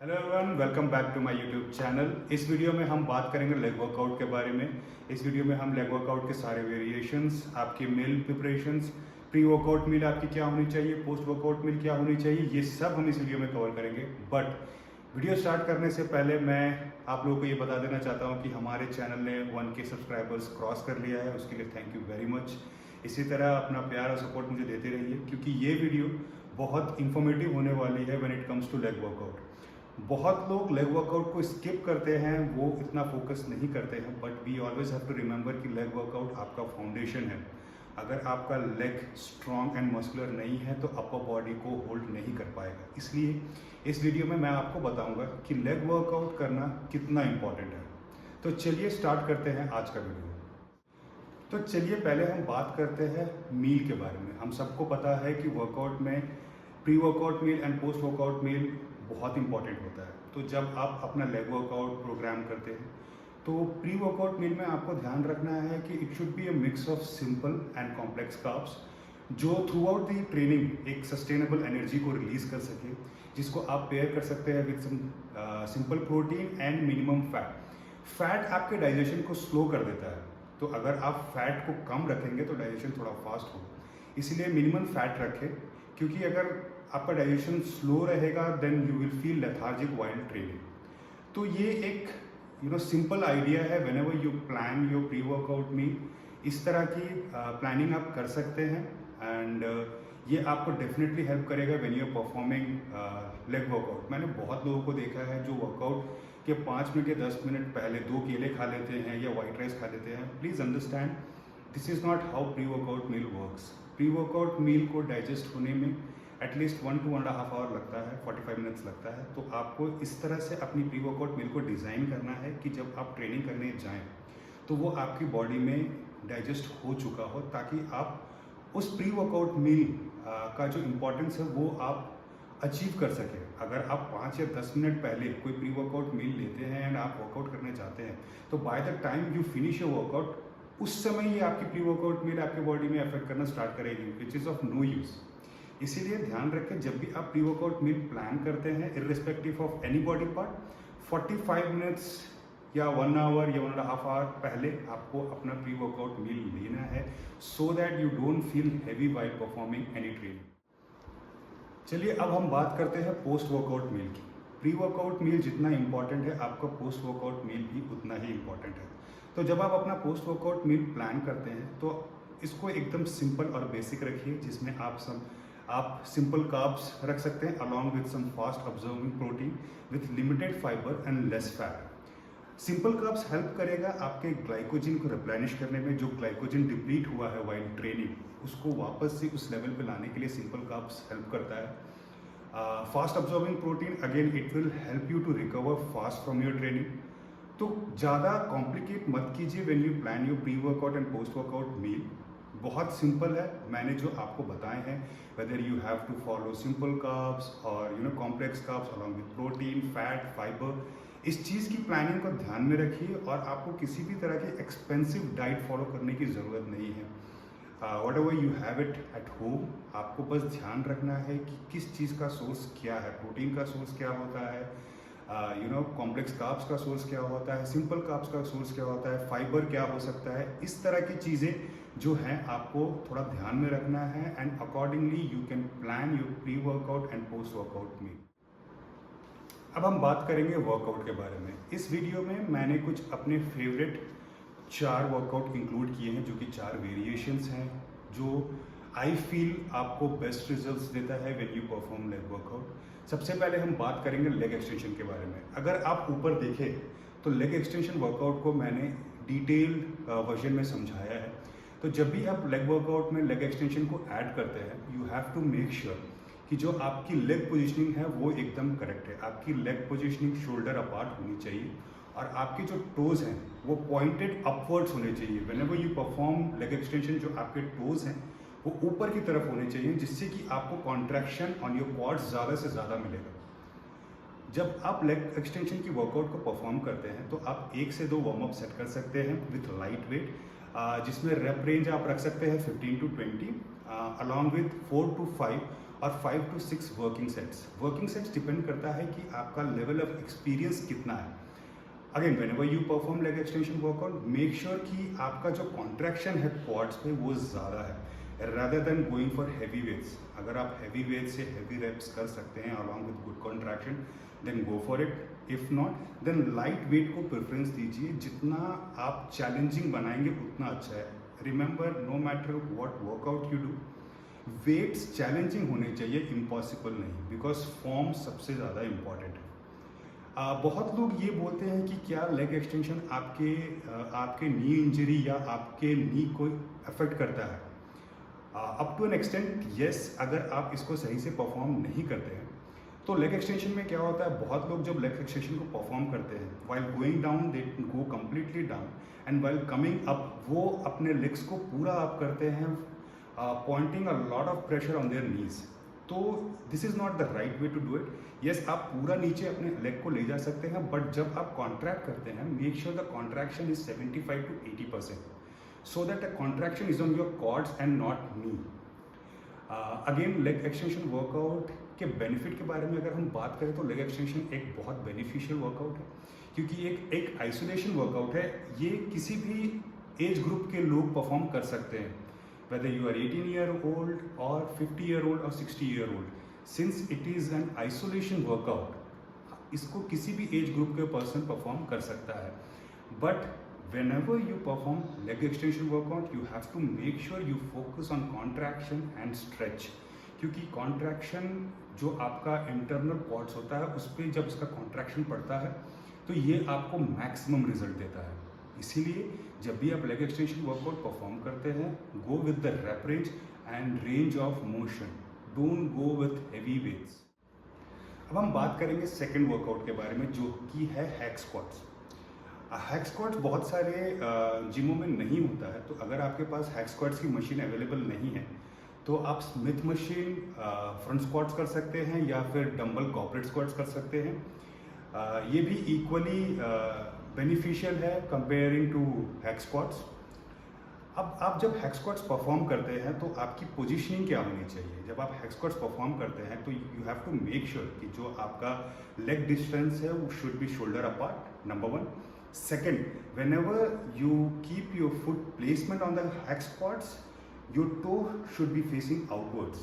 Hello everyone, welcome back to my YouTube channel. इस video में हम बात करेंगे लेग वर्कआउट के बारे में। इस वीडियो में हम लेग वर्कआउट के सारे वेरिएशंस, आपकी मील प्रिपरेशंस, प्री वर्कआउट मील आपकी क्या होनी चाहिए, पोस्ट वर्कआउट मील क्या होनी चाहिए, ये सब हम इस वीडियो में कवर करेंगे। बट वीडियो स्टार्ट करने से पहले मैं आप लोगों को ये बता देना चाहता हूँ कि हमारे चैनल ने 1K सब्सक्राइबर्स क्रॉस कर लिया है, उसके लिए थैंक यू वेरी मच। इसी तरह अपना प्यार और सपोर्ट मुझे देते रहिए, क्योंकि ये वीडियो बहुत इंफॉर्मेटिव होने वाली है when it comes to leg workout. बहुत लोग लेग वर्कआउट को स्किप करते हैं, वो इतना फोकस नहीं करते हैं, but we always have to remember कि लेग वर्कआउट आपका फाउंडेशन है। अगर आपका लेग स्ट्रॉन्ग एंड मस्कुलर नहीं है तो अपर बॉडी को होल्ड नहीं कर पाएगा। इसलिए इस वीडियो में मैं आपको बताऊंगा कि लेग वर्कआउट करना कितना इंपॉर्टेंट है। तो चलिए स्टार्ट करते हैं आज का वीडियो। तो चलिए पहले हम बात करते हैं मील के बारे में। हम सबको पता है कि वर्कआउट में pre workout meal and post workout meal बहुत इंपॉर्टेंट होता है। तो जब आप अपना लेग वर्कआउट प्रोग्राम करते हैं तो प्री वर्कआउट मील में आपको ध्यान रखना है कि it should be a mix of simple and complex carbs, जो थ्रू आउट द ट्रेनिंग एक सस्टेनेबल एनर्जी को रिलीज कर सके, जिसको आप पेयर कर सकते हैं with simple protein and minimum fat. Fat आपके डाइजेशन को स्लो कर देता है, तो अगर आप फैट को कम रखेंगे तो डाइजेशन थोड़ा फास्ट होगा। इसीलिए मिनिमम फैट रखें, क्योंकि अगर आपका डाइजेशन स्लो रहेगा then you will feel lethargic while training. तो ये एक सिंपल आइडिया है। Whenever you plan your pre workout meal, इस तरह की प्लानिंग आप कर सकते हैं एंड ये आपको डेफिनेटली हेल्प करेगा when you are performing leg workout. मैंने बहुत लोगों को देखा है जो वर्कआउट के 5 मिनट या 10 मिनट पहले 2 केले खा लेते हैं या वाइट राइस खा लेते हैं। Please understand, this is not how pre workout meal works. Pre workout meal को डाइजेस्ट होने में एटलीस्ट 1 to 1.5 आवर लगता है, 45 मिनट्स लगता है। तो आपको इस तरह से अपनी प्री वर्कआउट मील को डिज़ाइन करना है कि जब आप ट्रेनिंग करने जाएं तो वो आपकी बॉडी में डाइजेस्ट हो चुका हो, ताकि आप उस प्री वर्कआउट मील का जो इम्पोर्टेंस है वो आप अचीव कर सकें। अगर आप 5 या 10 मिनट पहले कोई प्री वर्कआउट मील लेते हैं एंड आप वर्कआउट करने जाते हैं तो by the time you finish your workout, उस समय ये आपकी प्री वर्कआउट मील आपके बॉडी में अफेक्ट करना स्टार्ट करेगी, which is of no use. इसीलिए ध्यान रखें, जब भी आप प्री वर्कआउट मील प्लान करते हैं irrespective of any body part, 45 minutes या 1 आवर या 1.5 आवर पहले आपको अपना प्री वर्कआउट मील लेना है, सो that you don't feel heavy while performing any training. चलिए अब हम बात करते हैं पोस्ट वर्कआउट मील की। प्री वर्कआउट मील जितना इंपॉर्टेंट है, आपका पोस्ट वर्कआउट मील भी उतना ही इंपॉर्टेंट है। तो जब आप अपना पोस्ट वर्कआउट मील प्लान करते हैं तो इसको एकदम सिंपल और बेसिक रखिए, जिसमें आप सिंपल कार्ब्स रख सकते हैं along with some fast absorbing protein with limited fibre and less fat. Simple carbs help करेगा आपके ग्लाइकोजन को रिप्लेनिश करने में। जो ग्लाइकोजन डिप्लीट हुआ है व्हाइल ट्रेनिंग, उसको वापस से उस लेवल पे लाने के लिए सिंपल कार्ब्स हेल्प करता है। Fast absorbing protein, again it will help you to recover fast from your training. तो ज़्यादा कॉम्प्लिकेट मत कीजिए when you plan your pre workout and post workout meal. बहुत सिंपल है, मैंने जो आपको बताए हैं, whether you have to follow simple carbs और complex carbs along with protein, fat, fibre, इस चीज़ की प्लानिंग को ध्यान में रखिए। और आपको किसी भी तरह की एक्सपेंसिव डाइट फॉलो करने की ज़रूरत नहीं है। What ever you have it at home, आपको बस ध्यान रखना है कि किस चीज़ का सोर्स क्या है, प्रोटीन का सोर्स क्या होता है, कॉम्प्लेक्स कार्ब्स का सोर्स क्या होता है, सिंपल कार्ब्स का सोर्स क्या होता है, फाइबर क्या हो सकता है। इस तरह की चीज़ें जो हैं आपको थोड़ा ध्यान में रखना है and accordingly you can plan your pre workout and post workout meal. अब हम बात करेंगे वर्कआउट के बारे में। इस वीडियो में मैंने कुछ अपने फेवरेट 4 वर्कआउट इंक्लूड किए हैं, जो कि 4 वेरिएशंस हैं, जो आई फील आपको बेस्ट रिजल्ट्स देता है when you perform leg workout. सबसे पहले हम बात करेंगे लेग एक्सटेंशन के बारे में। अगर आप ऊपर देखें तो लेग एक्सटेंशन वर्कआउट को मैंने डिटेल्ड वर्जन में समझाया है। तो जब भी आप लेग वर्कआउट में लेग एक्सटेंशन को ऐड करते हैं, you have to make sure कि जो आपकी लेग पोजिशनिंग है वो एकदम करेक्ट है। आपकी लेग पोजिशनिंग शोल्डर अपार्ट होनी चाहिए और आपके जो टोज हैं वो पॉइंटेड अपवर्ड्स होने चाहिए। Whenever you perform leg extension, जो आपके टोज हैं वो ऊपर की तरफ होने चाहिए, जिससे कि आपको कॉन्ट्रैक्शन ऑन योर क्वाड्स ज़्यादा से ज़्यादा मिलेगा। जब आप लेग एक्सटेंशन की वर्कआउट को परफॉर्म करते हैं तो आप 1 से 2 वार्म अप सेट कर सकते हैं विथ लाइट वेट, जिसमें रेप रेंज आप रख सकते हैं 15 to 20 अलॉन्ग विथ 4 to 5 और 5 to 6 working sets. Working sets depend करता है कि आपका लेवल ऑफ एक्सपीरियंस कितना है। Again whenever you perform leg extension workout, make sure कि आपका जो कॉन्ट्रैक्शन है क्वाड्स पे वो ज़्यादा है rather than going for heavy weights। अगर आप heavy weights से heavy reps कर सकते हैं along with good contraction, then go for it। if not, then light weight को preference दीजिए। जितना आप challenging बनाएंगे उतना अच्छा है। remember, no matter what workout you do, weights challenging होने चाहिए, impossible नहीं, because form सबसे ज़्यादा important है। बहुत लोग ये बोलते हैं कि क्या लेग एक्सटेंशन आपके नी इंजरी या आपके नी को अफेक्ट करता है। Up to an extent yes, अगर आप इसको सही से परफॉर्म नहीं करते हैं तो लेग एक्सटेंशन में क्या होता है, बहुत लोग जब लेग एक्सटेंशन को परफॉर्म करते हैं while going down they go completely down, and while coming up वो अपने लेग्स को पूरा अप करते हैं, pointing a lot of pressure on their knees. तो this is not the right way to do it. Yes, आप पूरा नीचे अपने लेग को ले जा सकते हैं, बट जब आप कॉन्ट्रैक्ट करते हैं make sure the contraction is 75 to 80%, so that the contraction is on your quads and not knee। Again leg extension workout के बेनिफिट के बारे में अगर हम बात करें तो लेग एक्सटेंशन एक बहुत बेनिफिशियल वर्कआउट है, क्योंकि एक आइसोलेशन वर्कआउट है। ये किसी भी एज ग्रुप के लोग परफॉर्म कर सकते हैं, whether you are 18 year old or 50 year old or 60 year old, since it is an isolation workout, इसको किसी भी एज ग्रुप के पर्सन परफॉर्म कर सकता है। But whenever you perform leg extension workout, you have to make sure you focus on contraction and stretch, क्योंकि contraction जो आपका internal quads होता है उस पर जब इसका contraction पड़ता है तो ये आपको maximum result देता है। इसीलिए जब भी आप लेग एक्सटेंशन वर्कआउट परफॉर्म करते हैं, go with the rep range and range of motion, don't go with heavy weights. अब हम बात करेंगे सेकंड वर्कआउट के बारे में, जो कि है हैक स्क्वाट्स। हैक स्क्वाट्स बहुत सारे जिमों में नहीं होता है, तो अगर आपके पास हैक स्क्वाट्स की मशीन अवेलेबल नहीं है तो आप स्मिथ मशीन फ्रंट स्क्वाट्स कर सकते हैं या फिर डंबल गॉबलेट स्क्वाट्स कर सकते हैं। ये भी इक्वली बेनिफिशियल है कंपेयरिंग टू हैक स्क्वाट्स। अब आप जब हैक स्क्वाट्स परफॉर्म करते हैं तो आपकी पोजीशनिंग क्या होनी चाहिए। जब आप हैक स्क्वाट्स परफॉर्म करते हैं तो you have to make sure कि जो आपका लेग डिस्टेंस है वो should be shoulder apart, number 1। Second, whenever you keep your foot placement on the hack squats, your toe should be facing outwards.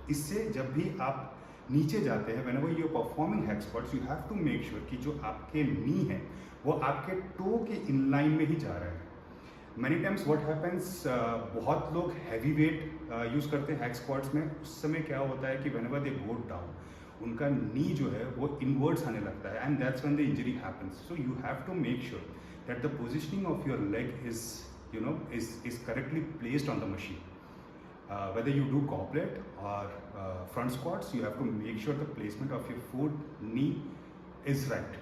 इससे जब भी आप नीचे जाते हैं, whenever you are performing hack squats, you have to make sure कि जो आपके नी है वो आपके टो के इनलाइन में ही जा रहे हैं। मैनी टाइम्स व्हाट हैपेंस, बहुत लोग हैवी वेट यूज़ करते हैं हैक स्क्वाट्स में, उस समय क्या होता है कि व्हेनेवर दे गो डाउन, उनका नी जो है वो इनवर्ड्स आने लगता है, and that's when the injury happens. So you have to make sure that the positioning of your leg is correctly placed on the machine. Whether you do goblet or front squats, you have to make sure the placement of your foot, knee is right।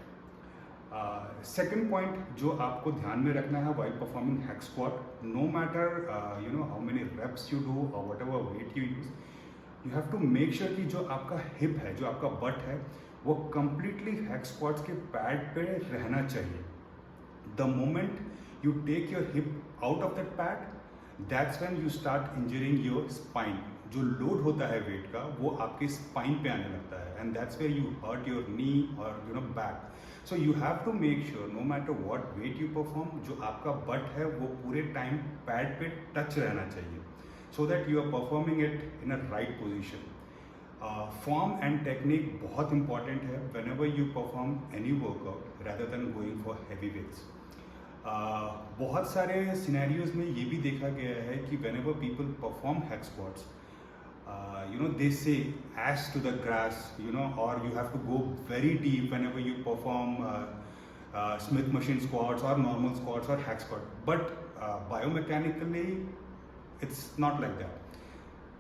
Second point जो आपको ध्यान में रखना है while performing hack squat, no matter how many reps you do or whatever weight you use, you have to make sure कि जो आपका hip है, जो आपका butt है, वो completely hack squats के pad पे रहना चाहिए। The moment you take your hip out of that pad, that's when you start injuring your spine। जो लोड होता है वेट का वो आपके स्पाइन पे आने लगता है, and that's where you hurt your knee और back. So you have to make sure no matter what weight you perform, जो आपका बट है वो पूरे टाइम पैड पे टच रहना चाहिए, so that you are performing it in a right position. Form and technique बहुत इंपॉर्टेंट है whenever you perform any workout rather than going for heavy weights। बहुत सारे सिनेरियोज में ये भी देखा गया है कि whenever people perform hack squats, they say ash to the grass, or you have to go very deep whenever you perform Smith machine squats or normal squats or hack squat. But biomechanically, it's not like that.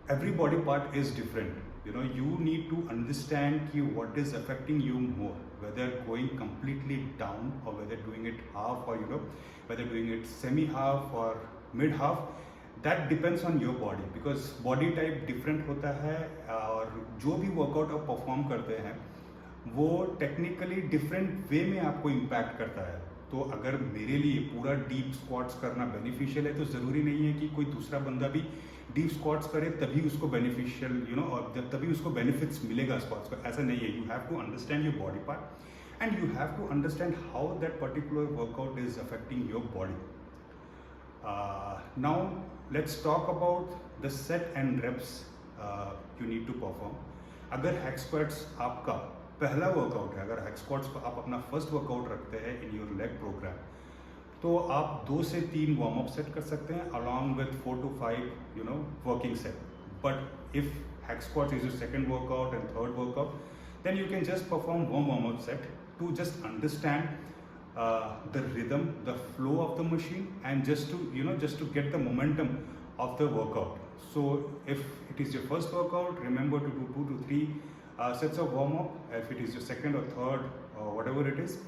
Every body part is different. You need to understand what is affecting you more, whether going completely down or whether doing it half, or whether doing it semi-half or mid-half. That depends on your body, because body type different होता है, और जो भी workout आप perform करते हैं वो technically different way में आपको इम्पैक्ट करता है। तो अगर मेरे लिए पूरा डीप स्क्वाट्स करना बेनिफिशियल है तो ज़रूरी नहीं है कि कोई दूसरा बंदा भी डीप स्क्वाट्स करे तभी उसको बेनिफिशियल और तभी उसको बेनिफिट्स मिलेगा स्क्वाट्स का, ऐसा नहीं है. You have to understand your body part and you have to understand how that particular workout is affecting your body. Now let's talk about the set and reps you need to perform. अगर hack squats आपका पहला workout है, अगर hack squats को आप अपना first workout रखते हैं इन योर लेग प्रोग्राम, तो आप 2 से 3 वार्म अप सेट कर सकते हैं along with 4 to 5 working set. But if hack squats is your second workout and third workout, then you can just perform one warm up set to just understand the rhythm, the flow of the machine, and just to get the momentum of the workout. So if it is your first workout, remember to do 2 to 3 sets of warm up. If it is your second or third or whatever it is,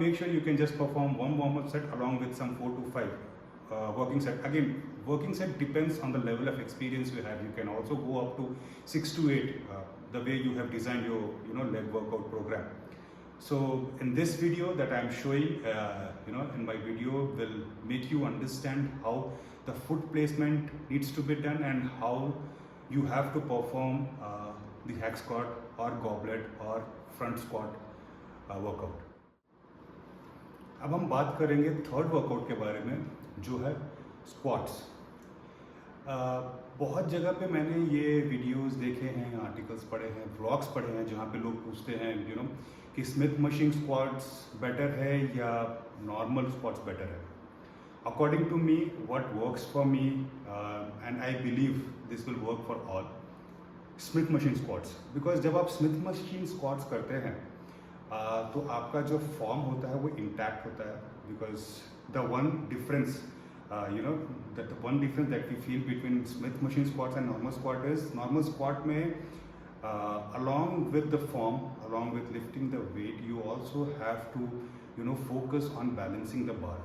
make sure you can just perform one warm up set along with some 4 to 5 working set. Again, working set depends on the level of experience you have. You can also go up to 6 to 8 the way you have designed your leg workout program. So in this video that I am showing, in my video will make you understand how the foot placement needs to be done and how you have to perform the hack squat or goblet or front squat workout. अब हम बात करेंगे third workout के बारे में, जो है squats. बहुत जगह पे मैंने ये वीडियोस देखे हैं, आर्टिकल्स पढ़े हैं, व्लॉग्स पढ़े हैं, जहाँ पे लोग पूछते हैं कि स्मिथ मशीन स्क्वाट्स बेटर है या नॉर्मल स्क्वाट्स बेटर है. According to me, what works for me and I believe this will work for all, Smith machine squats. Because जब आप स्मिथ मशीन स्क्वाट्स करते हैं तो आपका जो फॉर्म होता है वो इंटैक्ट होता है. Because the one difference the one difference that we feel between Smith machine squats and normal squat is, normal squat में along with the form, along with lifting the weight, you also have to focus on balancing the bar.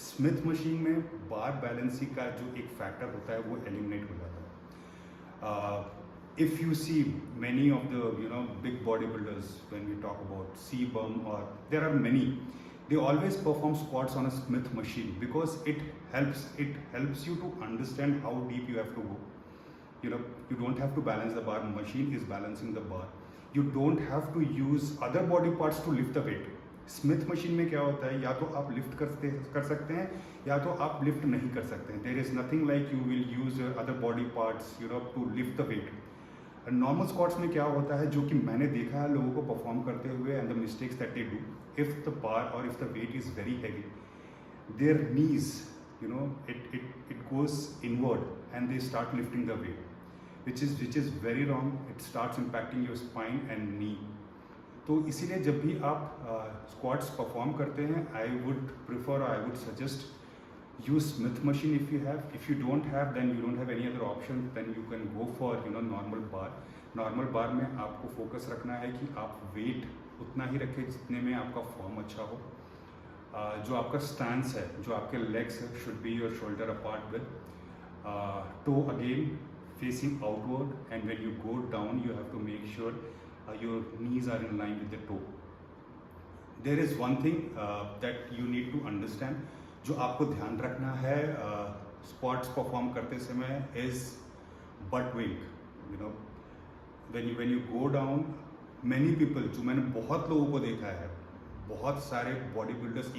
Smith machine में bar balancing का जो एक factor होता है वो eliminate हो जाता है. If you see many of the big bodybuilders, when we talk about CBum, or there are many, they always perform squats on a Smith machine because it helps you to understand how deep you have to go. You don't have to balance the bar, machine is balancing the bar. You don't have to use other body parts to lift the weight. Smith machine में क्या होता है, या तो आप lift कर सकते हैं या तो आप लिफ्ट नहीं कर सकते हैं. There is nothing like you will use your other body parts to lift the weight. Normal squats में क्या होता है, जो कि मैंने देखा है लोगों को परफॉर्म करते हुए, and the mistakes that they do, if the bar और if the weight is very heavy, their knees it goes inward and they start lifting the weight, which is very wrong. It starts impacting your spine and knee. तो इसीलिए जब भी आप squats perform करते हैं, I would prefer, I would suggest, use Smith machine if you have. If you don't have, then you don't have any other option, then you can go for normal bar. Normal bar में आपको focus रखना है कि आप wait उतना ही रखें जितने में आपका फॉर्म अच्छा हो. जो आपका स्टैंस है, जो आपके लेग्स है, should be your shoulder apart with toe again facing outward, and when you go down you have to make sure your knees are in line with the toe. There is one thing that you need to understand, जो आपको ध्यान रखना है squats perform करते समय, is but wing. When you go down, many people, जो मैंने बहुत लोगों को देखा है, बहुत सारे body builders,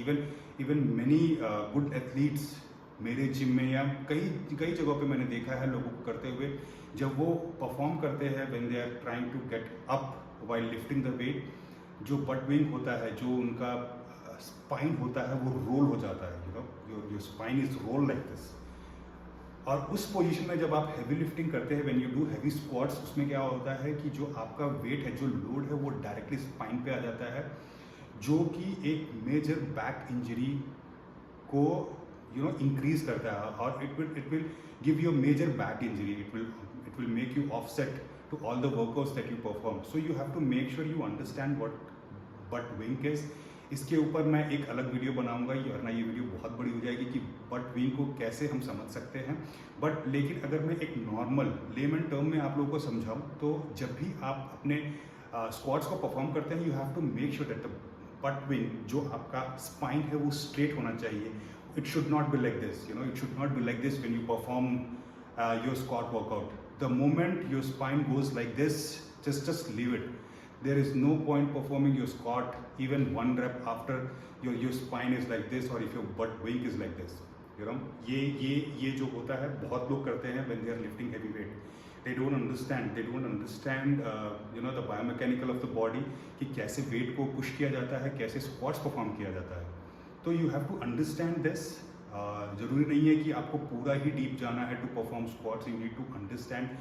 even many good athletes मेरे जिम में या कई जगहों पे मैंने देखा है लोगों को करते हुए, जब वो परफॉर्म करते हैं, when they are trying to get up while lifting the weight, जो बट विंग होता है, जो उनका स्पाइन होता है, वो रोल हो जाता है. Your spine is roll like this. और उस पोजीशन में जब आप हैवी लिफ्टिंग करते हैं, when you do heavy squats, उसमें क्या होता है कि जो आपका वेट है, जो लोड है, वो डायरेक्टली स्पाइन पे आ जाता है, जो कि एक मेजर बैक इंजरी को इंक्रीज करता है, और it will give you major back injury. It will make you offset to all the workouts that you perform. So you have to make sure you understand what butt wink is. इसके ऊपर मैं एक अलग video बनाऊंगा, वरना ये video बहुत बड़ी हो जाएगी कि बट विंग को कैसे हम समझ सकते हैं. बट लेकिन अगर मैं एक नॉर्मल लेमन टर्म में आप लोगों को समझाऊं, तो जब भी आप अपने स्क्वाट्स को परफॉर्म करते हैं, you have to make sure that the butt wink, जो आपका स्पाइन है, वो स्ट्रेट होना चाहिए. It should not be like this. It should not be like this when you perform your squat workout. The moment your spine goes like this, just leave it. There is no point performing your squat even one rep after your spine is like this, or if your butt wink is like this. You know, ये जो होता है बहुत लोग करते हैं when they are lifting heavy weight. They don't understand you know, the biomechanical of the body, कि कैसे weight को push किया जाता है, कैसे squats perform किया जाता है. तो you have to understand this. ज़रूरी नहीं है कि आपको पूरा ही डीप जाना है to perform squats. You need to understand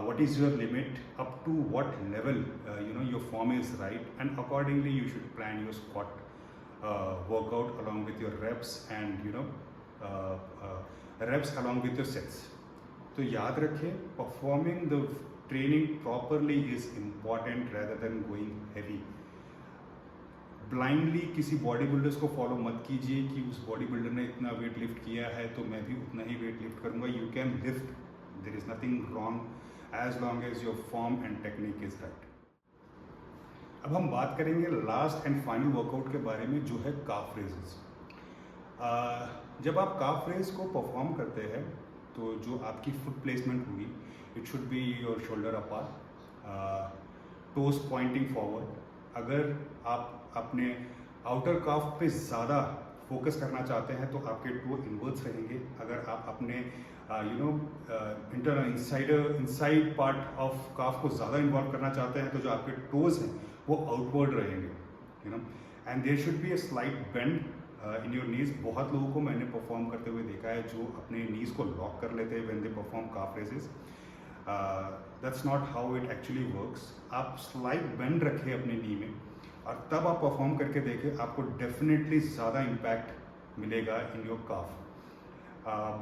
what is your limit, up to what level you know, your form is right, and accordingly you should plan your squat workout along with your reps and you know reps along with your sets. तो याद रखें, performing the training properly is important rather than going heavy. Blindly किसी body builders को follow मत कीजिए कि उस body builder ने इतना वेट लिफ्ट किया है तो मैं भी उतना ही वेट लिफ्ट करूंगा. You can lift, there is nothing wrong as long as your form and technique is right. अब हम बात करेंगे लास्ट एंड फाइनल वर्कआउट के बारे में, जो है काफ रेजेस. जब आप काफ रेज को परफॉर्म करते हैं तो जो आपकी फुट प्लेसमेंट होगी, it should be your shoulder apart, toes pointing forward. अगर आप अपने आउटर काफ पे ज़्यादा फोकस करना चाहते हैं तो आपके टो इनवर्ड्स रहेंगे. अगर आप अपने you know inside part of calf को ज़्यादा इन्वॉल्व करना चाहते हैं तो जो आपके टोज हैं वो आउटवर्ड रहेंगे. You know, and there should be a slight bend in your knees. बहुत लोगों को मैंने परफॉर्म करते हुए देखा है जो अपने नीज को लॉक कर लेते हैं when they perform calf raises. That's not how it actually works. आप स्लाइट बेंड रखें अपने नी में और तब आप परफॉर्म करके देखें, आपको डेफिनेटली ज़्यादा इम्पैक्ट मिलेगा इन योर काफ.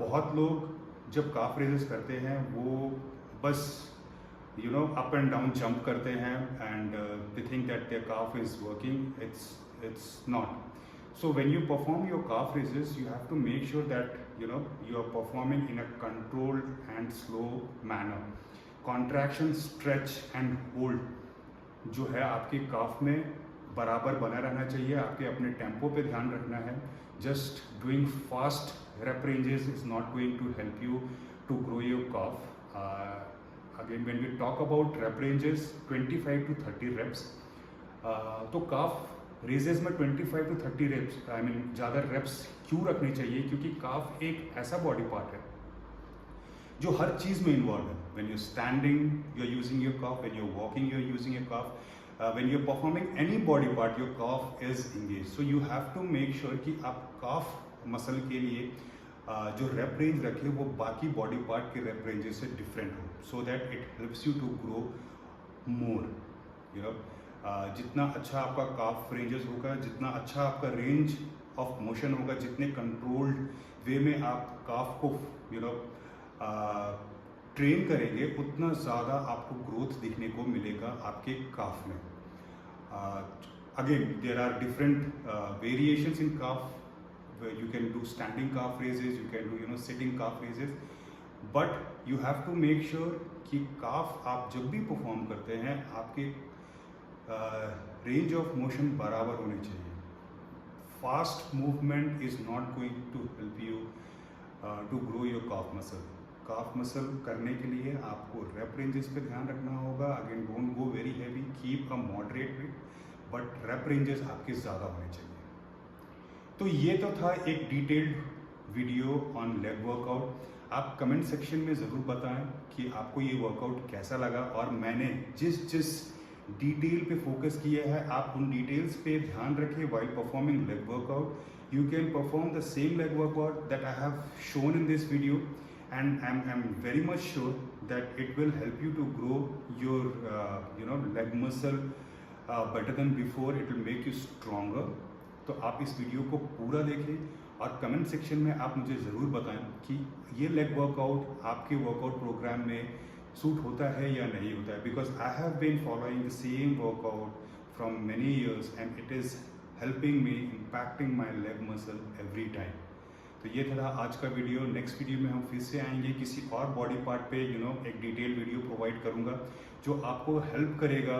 बहुत लोग जब काफ रेजेस करते हैं वो बस you know up and down jump करते हैं and they think that their calf is working. It's not. So when you perform your calf raises, you have to make sure that you know you are performing in a controlled and slow manner. Contraction, stretch and hold जो है आपके calf में बराबर बना रहना चाहिए. आपके अपने टेम्पो पे ध्यान रखना है. Just doing fast rep ranges is not going to help you to grow your calf. Again, when we talk about rep ranges, 25 to 30 reps. तो काफ रेजेस में 25 to 30 रेप्स, आई मीन ज़्यादा रेप्स क्यों रखनी चाहिए? क्योंकि काफ एक ऐसा बॉडी पार्ट है जो हर चीज़ में इन्वॉल्व है. When you standing you are using your calf, when you are walking you are using your calf, when you are performing any body part your calf is engage. So you have to make sure कि आप calf muscle के लिए जो rape range रखें वो बाकी body part के rep ranges से डिफरेंट हो, so that it helps you to grow more. You know, जितना अच्छा आपका काफ रेंजेस होगा, जितना अच्छा आपका रेंज ऑफ मोशन होगा, जितने कंट्रोल्ड वे में आप काफ को यू नो ट्रेन करेंगे, उतना ज़्यादा आपको ग्रोथ देखने को मिलेगा आपके काफ में. Again there are different variations in calf. You can do standing calf raises, you can do you know sitting calf raises, but you have to make sure कि काफ आप जब भी परफॉर्म करते हैं आपके रेंज ऑफ मोशन बराबर होनी चाहिए. Fast movement is not going to help you to grow your calf muscle. Calf muscle करने के लिए आपको रेप रेंजेस पे ध्यान रखना होगा. Again don't go very heavy, keep a moderate weight, but rep ranges आपके ज़्यादा होने चाहिए. तो ये तो था एक detailed video on leg workout. आप कमेंट सेक्शन में ज़रूर बताएं कि आपको ये वर्कआउट कैसा लगा, और मैंने जिस डिटेल पे फोकस किया है आप उन डिटेल्स पे ध्यान रखें while performing leg workout. You can perform the same leg workout that I have shown in this video, and I am very much sure that it will help you to grow your you know leg muscle better than before. It will make you stronger. तो आप इस video को पूरा देखें और comment section में आप मुझे ज़रूर बताएं कि ये लेग वर्कआउट आपके वर्कआउट प्रोग्राम में सूट होता है या नहीं होता है. Because I have been following the same workout from many years and it is helping me, impacting my leg muscle every time. तो ये था आज का वीडियो. नेक्स्ट वीडियो में हम फिर से आएंगे किसी और बॉडी पार्ट पे यू नो एक डिटेल वीडियो प्रोवाइड करूँगा जो आपको हेल्प करेगा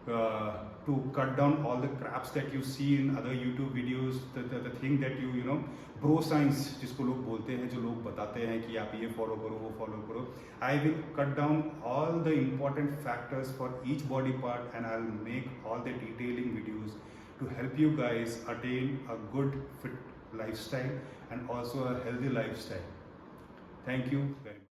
to cut down all the craps that you see in other YouTube videos, the thing that you know, bro science जिसको लोग बोलते हैं, जो लोग बताते हैं कि आप ये फॉलो करो वो फॉलो करो. I will cut down all the important factors for each body part and I'll make all the detailing videos to help you guys attain a good fit lifestyle and also a healthy lifestyle. Thank you very much.